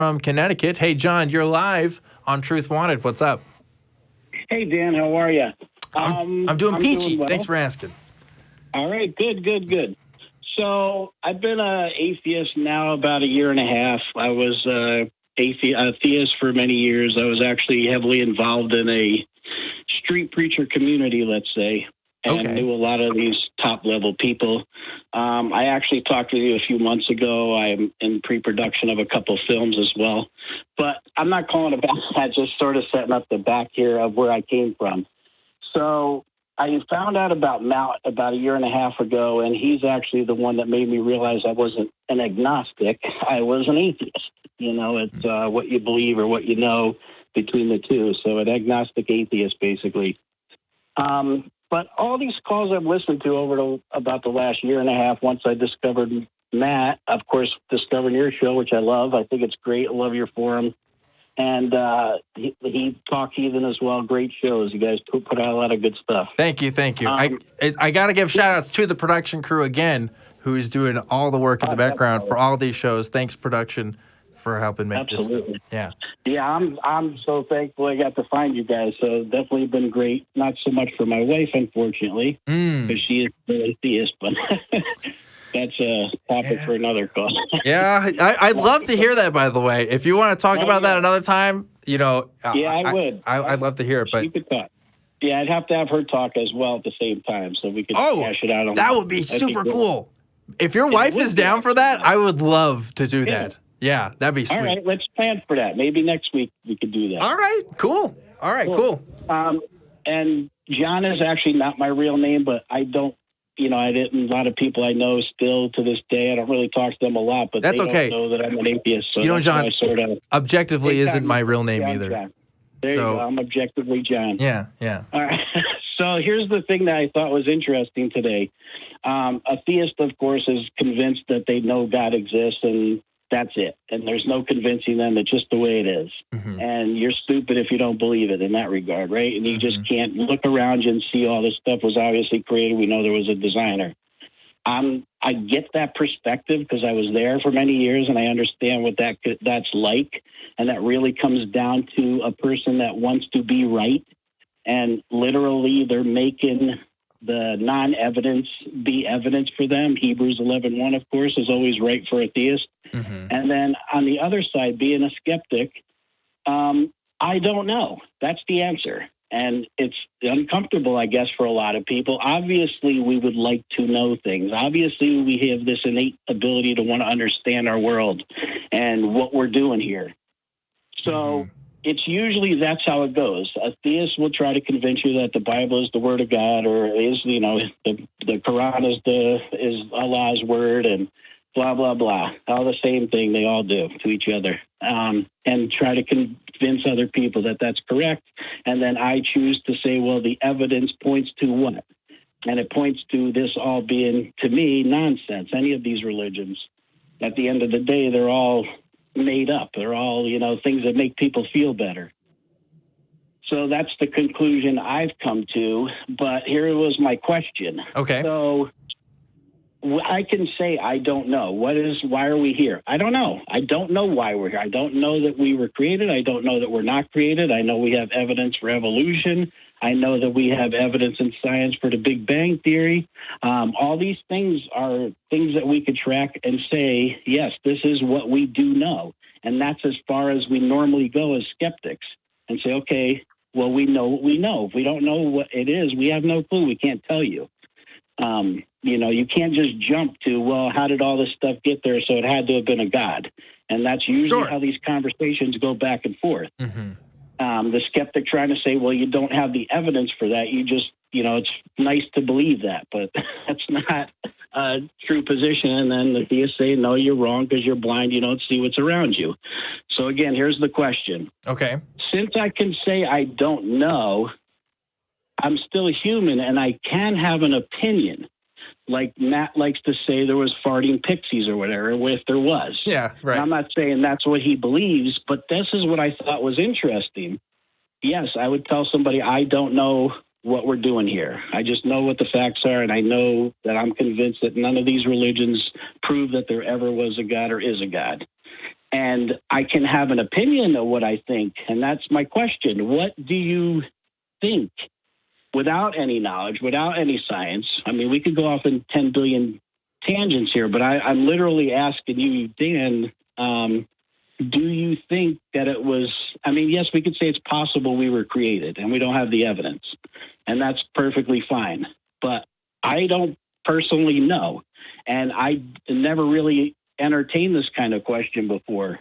from Connecticut. Hey, John, you're live on Truth Wanted. What's up? Hey, Dan, how are you? I'm doing peachy. Doing well. Thanks for asking. All right, good. So I've been an atheist now about a year and a half. I was atheist for many years. I was actually heavily involved in a street preacher community, let's say, and knew a lot of these top-level people. I actually talked to you a few months ago. I'm in pre-production of a couple films as well. But I'm not calling about that, just sort of setting up the back here of where I came from. So I found out about Matt about a year and a half ago, and he's actually the one that made me realize I wasn't an agnostic. I was an atheist. You know, it's what you believe or what you know between the two. So an agnostic atheist, basically. But all these calls I've listened to about the last year and a half, once I discovered Matt, of course, discovering your show, which I love. I think it's great. I love your forum. And he Talk Heathen as well. Great shows. You guys put out a lot of good stuff. Thank you. I got to give shout-outs to the production crew again, who's doing all the work in the background for all these shows. Thanks, production, for helping make this stuff. Yeah, I'm so thankful I got to find you guys. So definitely been great. Not so much for my wife, unfortunately, because she is an atheist, but that's a topic for another call. Yeah, I'd love to hear that, by the way. If you want to talk about that another time, you know. I would. I'd love to hear it, but you could talk. Yeah, I'd have to have her talk as well at the same time, so we could hash it out. That would be super cool. If your wife is down for that, I would love to do that. Yeah, that'd be sweet. All right, let's plan for that. Maybe next week we could do that. All right, cool. And John is actually not my real name, but I don't, a lot of people I know still to this day, I don't really talk to them a lot, but that's they okay. don't know that I'm an atheist. So John, objectively isn't my real name either. John. There you go. I'm objectively John. Yeah. All right. So here's the thing that I thought was interesting today. A theist, of course, is convinced that they know God exists, and that's it. And there's no convincing them. It's just the way it is. Mm-hmm. And you're stupid if you don't believe it in that regard, right? And you just can't look around you and see all this stuff was obviously created. We know there was a designer. I get that perspective because I was there for many years, and I understand what that's like. And that really comes down to a person that wants to be right. And literally they're making the non-evidence be evidence for them. Hebrews 11:1, of course, is always right for a theist. Mm-hmm. And then on the other side, being a skeptic, I don't know. That's the answer. And it's uncomfortable, I guess, for a lot of people. Obviously, we would like to know things. Obviously, we have this innate ability to want to understand our world and what we're doing here. So it's usually that's how it goes. A theist will try to convince you that the Bible is the Word of God, or is the Quran is Allah's word, and blah blah blah. All the same thing they all do to each other, and try to convince other people that that's correct. And then I choose to say, well, the evidence points to what, and it points to this all being, to me, nonsense. Any of these religions, at the end of the day, they're all made up. They're all, things that make people feel better. So that's the conclusion I've come to. But here was my question. Okay. So I can say I don't know. Why are we here? I don't know. I don't know why we're here. I don't know that we were created. I don't know that we're not created. I know we have evidence for evolution. I know that we have evidence in science for the Big Bang Theory. All these things are things that we could track and say, yes, this is what we do know. And that's as far as we normally go as skeptics, and say, okay, well, we know what we know. If we don't know what it is, we have no clue. We can't tell you. You can't just jump to, well, how did all this stuff get there? So it had to have been a God. And that's usually how these conversations go back and forth. Mm-hmm. The skeptic trying to say, well, you don't have the evidence for that. You just, it's nice to believe that, but that's not a true position. And then the theists say, no, you're wrong because you're blind. You don't see what's around you. So again, here's the question. Okay. Since I can say I don't know, I'm still a human and I can have an opinion. Like Matt likes to say there was farting pixies or whatever, if there was. Yeah, right. And I'm not saying that's what he believes, but this is what I thought was interesting. Yes, I would tell somebody I don't know what we're doing here. I just know what the facts are, and I know that I'm convinced that none of these religions prove that there ever was a God or is a God. And I can have an opinion of what I think. And that's my question. What do you think without any knowledge, without any science? I mean, we could go off in 10 billion tangents here, but I'm literally asking you, Dan, do you think that it was, I mean, yes, we could say it's possible we were created and we don't have the evidence, and that's perfectly fine. But I don't personally know. And I never really entertained this kind of question before.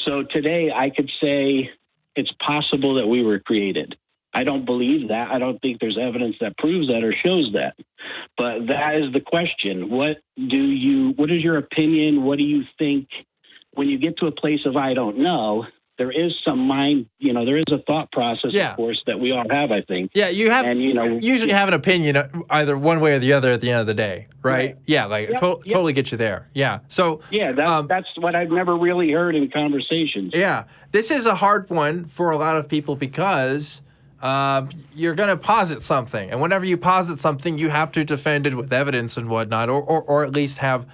So today I could say it's possible that we were created. I don't believe that. I don't think there's evidence that proves that or shows that. But that is the question. What is your opinion? What do you think? When you get to a place of I don't know, there is some mind, there is a thought process, of course, that we all have, I think. Yeah, you have, and, usually have an opinion either one way or the other at the end of the day, right? Yeah, totally get you there. Yeah. So yeah, that's what I've never really heard in conversations. Yeah, this is a hard one for a lot of people because you're going to posit something, and whenever you posit something, you have to defend it with evidence and whatnot, or at least have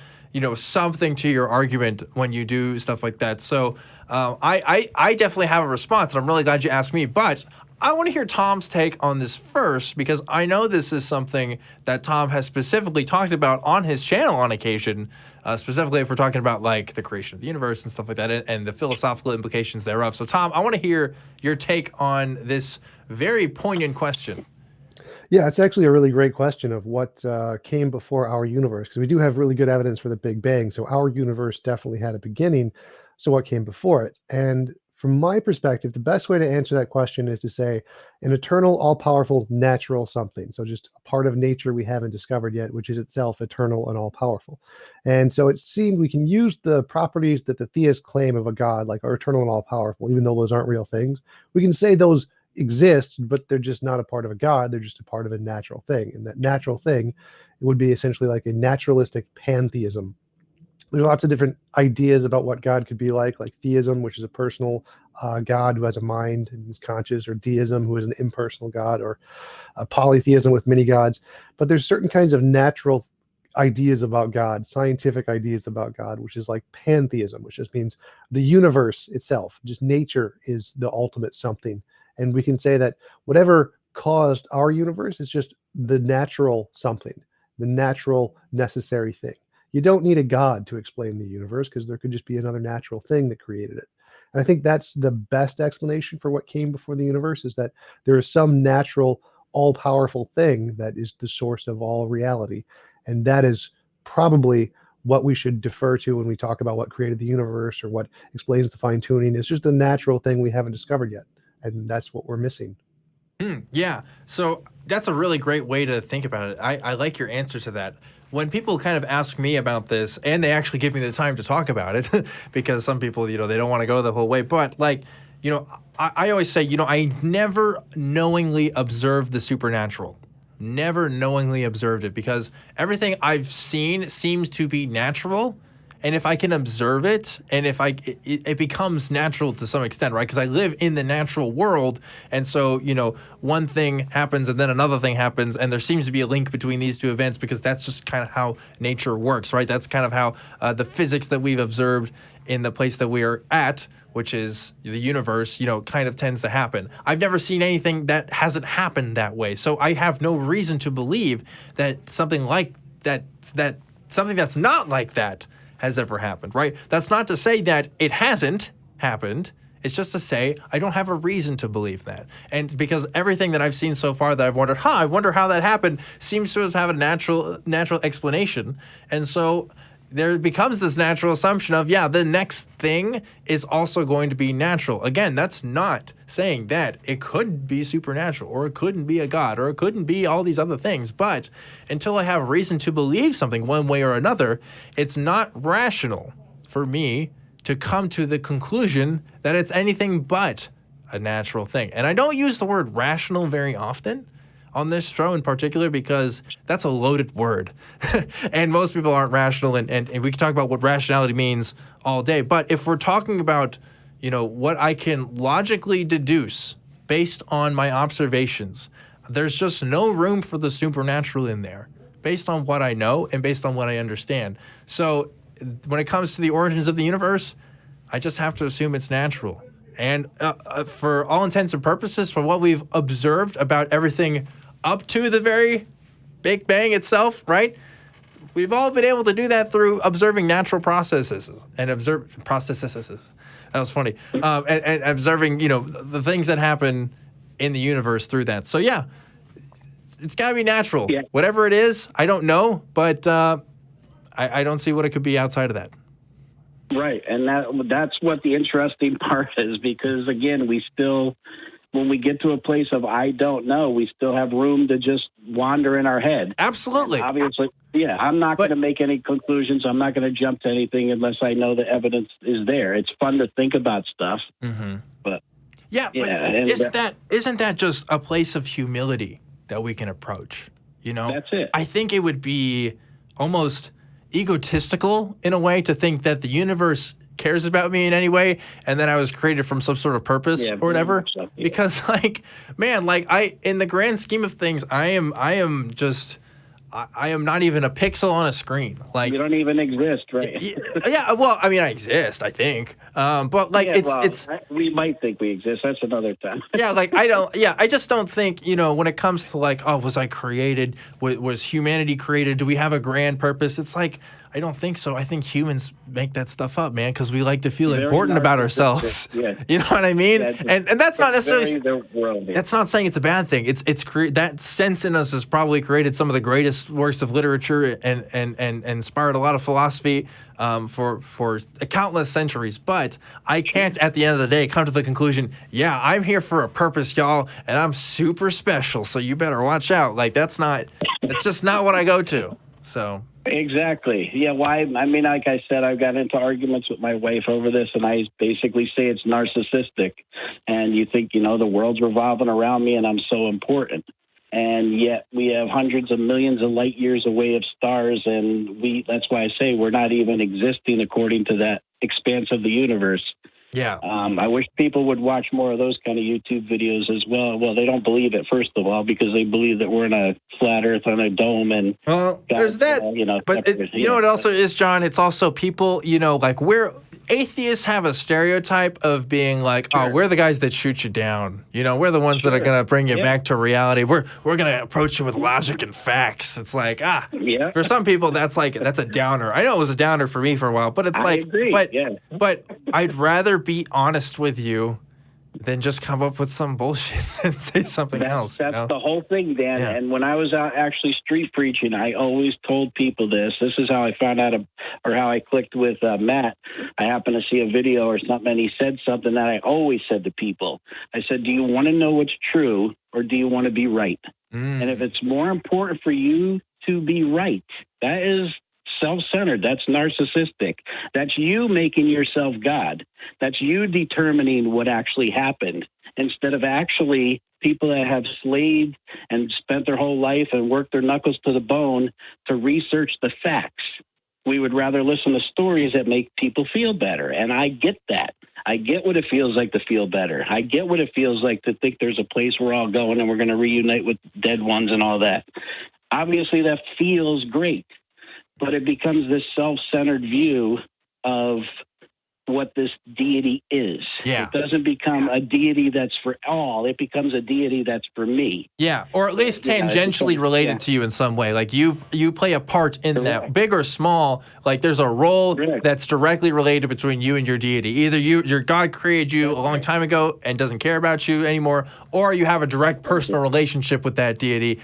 something to your argument when you do stuff like that. So I definitely have a response, and I'm really glad you asked me. But I want to hear Tom's take on this first, because I know this is something that Tom has specifically talked about on his channel on occasion, specifically if we're talking about like the creation of the universe and stuff like that, and the philosophical implications thereof. So Tom, I want to hear your take on this very poignant question. Yeah, it's actually a really great question of what came before our universe, because we do have really good evidence for the Big Bang. So our universe definitely had a beginning. So what came before it? And from my perspective, the best way to answer that question is to say an eternal, all-powerful, natural something. So just a part of nature we haven't discovered yet, which is itself eternal and all-powerful. And so it seemed we can use the properties that the theists claim of a God, like are eternal and all-powerful, even though those aren't real things. We can say those exist, but they're just not a part of a God. They're just a part of a natural thing. And that natural thing would be essentially like a naturalistic pantheism. There's lots of different ideas about what God could be like theism, which is a personal God who has a mind and is conscious, or deism, who is an impersonal God, or polytheism with many gods. But there's certain kinds of natural ideas about God, scientific ideas about God, which is like pantheism, which just means the universe itself, just nature is the ultimate something. And we can say that whatever caused our universe is just the natural something, the natural necessary thing. You don't need a God to explain the universe, because there could just be another natural thing that created it. And I think that's the best explanation for what came before the universe, is that there is some natural, all-powerful thing that is the source of all reality. And that is probably what we should defer to when we talk about what created the universe or what explains the fine-tuning. It's just a natural thing we haven't discovered yet. And that's what we're missing. Yeah. So that's a really great way to think about it. I like your answer to that. When people kind of ask me about this, and they actually give me the time to talk about it, because some people, they don't want to go the whole way. But I always say, I never knowingly observed the supernatural. Never knowingly observed it, because everything I've seen seems to be natural. And if I can observe it, and if it becomes natural to some extent, right? Because I live in the natural world, and so one thing happens and then another thing happens, and there seems to be a link between these two events, because that's just kind of how nature works, right? That's kind of how the physics that we've observed in the place that we are at, which is the universe, kind of tends to happen. I've never seen anything that hasn't happened that way, so I have no reason to believe that something like that something that's not like that has ever happened, right? That's not to say that it hasn't happened. It's just to say I don't have a reason to believe that. And because everything that I've seen so far that I've wondered, I wonder how that happened, seems to have a natural explanation. And so there becomes this natural assumption of, the next thing is also going to be natural. Again, that's not saying that it could be supernatural, or it couldn't be a God, or it couldn't be all these other things. But until I have reason to believe something one way or another, it's not rational for me to come to the conclusion that it's anything but a natural thing. And I don't use the word rational very often on this show in particular, because that's a loaded word. And most people aren't rational, and we can talk about what rationality means all day. But if we're talking about, what I can logically deduce based on my observations, there's just no room for the supernatural in there, based on what I know and based on what I understand. So when it comes to the origins of the universe, I just have to assume it's natural. And for all intents and purposes, for what we've observed about everything up to the very Big Bang itself, right? We've all been able to do that through observing natural processes and processes. That was funny. And observing, the things that happen in the universe through that. So yeah, it's got to be natural. Yeah. Whatever it is, I don't know, but I don't see what it could be outside of that. Right, and that's what the interesting part is, because again, when we get to a place of I don't know, we still have room to just wander in our head. Absolutely. And obviously, yeah, I'm not going to make any conclusions. I'm not going to jump to anything unless I know the evidence is there. It's fun to think about stuff, but isn't that just a place of humility that we can approach? That's it. I think it would be almost egotistical in a way to think that the universe cares about me in any way and that I was created from some sort of purpose or whatever. So, yeah. Because in the grand scheme of things, I am not even a pixel on a screen. Like, you don't even exist, right? Yeah. Well, I mean, I exist, I think. But we might think we exist. That's another time. I just don't think, when it comes to was I created? Was humanity created? Do we have a grand purpose? It's like, I don't think so. I think humans make that stuff up, man, because we like to feel important about ourselves. Yeah. You know what I mean? And that's not necessarily. That's not saying it's a bad thing. It's that sense in us has probably created some of the greatest works of literature and inspired a lot of philosophy for countless centuries. But I can't, at the end of the day, come to the conclusion, yeah, I'm here for a purpose, y'all, and I'm super special, so you better watch out. Like, that's just not what I go to. So. Exactly. Yeah. Why? I mean, like I said, I've got into arguments with my wife over this, and I basically say it's narcissistic. And you think, the world's revolving around me and I'm so important. And yet we have hundreds of millions of light years away of stars. And that's why I say we're not even existing according to that expanse of the universe. Yeah. I wish people would watch more of those kind of YouTube videos as well. Well, they don't believe it, first of all, because they believe that we're in a flat earth on a dome. And there's that. But you know what also is, John? It's also people, atheists have a stereotype of being like, sure, we're the guys that shoot you down. We're the ones that are going to bring you back to reality. We're going to approach you with logic and facts. It's like, for some people, that's a downer. I know it was a downer for me for a while, but it's I agree. But I'd rather be honest with you than just come up with some bullshit and say something else. That's the whole thing, Dan. Yeah. And when I was out actually street preaching, I always told people this. This is how I found out, or how I clicked with Matt. I happened to see a video or something, and he said something that I always said to people. I said, do you want to know what's true, or do you want to be right? And if it's more important for you to be right, that is self-centered. That's narcissistic. That's you making yourself God. That's you determining what actually happened, instead of actually people that have slaved and spent their whole life and worked their knuckles to the bone to research the facts. We would rather listen to stories that make people feel better. And I get that. I get what it feels like to feel better. I get what it feels like to think there's a place we're all going and we're going to reunite with dead ones and all that. Obviously, that feels great. But it becomes this self-centered view of what this deity is. Yeah. It doesn't become a deity that's for all. It becomes a deity that's for me. Yeah, or at least tangentially related to you in some way. Like you play a part in that, big or small. Like there's a role that's directly related between you and your deity. Either your God created you a long time ago and doesn't care about you anymore, or you have a direct personal relationship with that deity.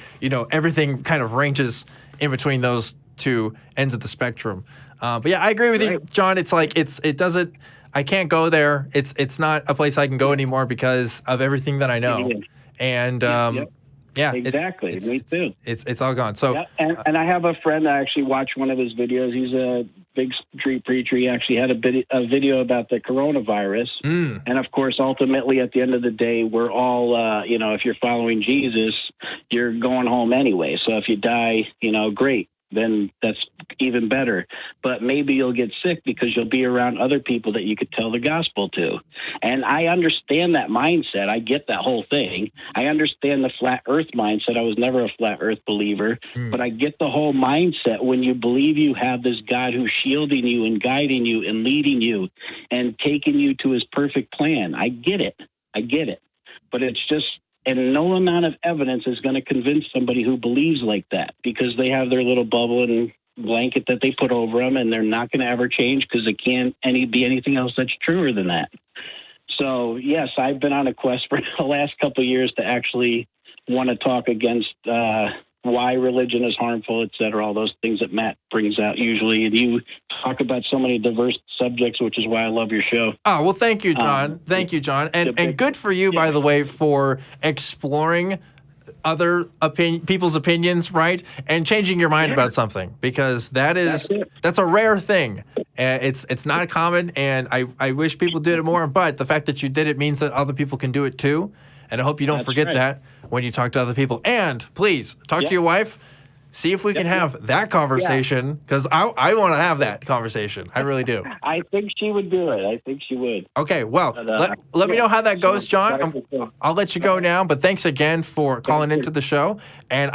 Everything kind of ranges in between those two ends of the spectrum. But yeah, I agree with you, John. It's like it doesn't. I can't go there. It's not a place I can go anymore because of everything that I know. And yeah, exactly. Me too. It's all gone. So and I have a friend that actually watched one of his videos. He's a big street preacher. He actually had a video about the coronavirus. And of course, ultimately, at the end of the day, we're all if you're following Jesus, you're going home anyway. So if you die, great. then that's even better. But maybe you'll get sick because you'll be around other people that you could tell the gospel to. And I understand that mindset. I get that whole thing. I understand the flat earth mindset. I was never a flat earth believer, but I get the whole mindset when you believe you have this God who's shielding you and guiding you and leading you and taking you to his perfect plan. I get it. But it's just, and no amount of evidence is going to convince somebody who believes like that, because they have their little bubble and blanket that they put over them, and they're not going to ever change because it can't be anything else that's truer than that. So, yes, I've been on a quest for the last couple of years to actually want to talk against why religion is harmful, et cetera, all those things that Matt brings out usually. And you talk about so many diverse subjects, which is why I love your show. Oh, well, thank you, John. Thank you, John. And good for you, by the way, for exploring other people's opinions, right? And changing your mind about something, because that's a rare thing. It's not common, and I wish people did it more, but the fact that you did it means that other people can do it too. And I hope you don't forget that when you talk to other people. And please talk to your wife. See if we can have that conversation, because I want to have that conversation. I really do. I think she would do it. I think she would. Okay, well, let me know how that goes, John. I'll let you go now, but thanks again for calling into the show. And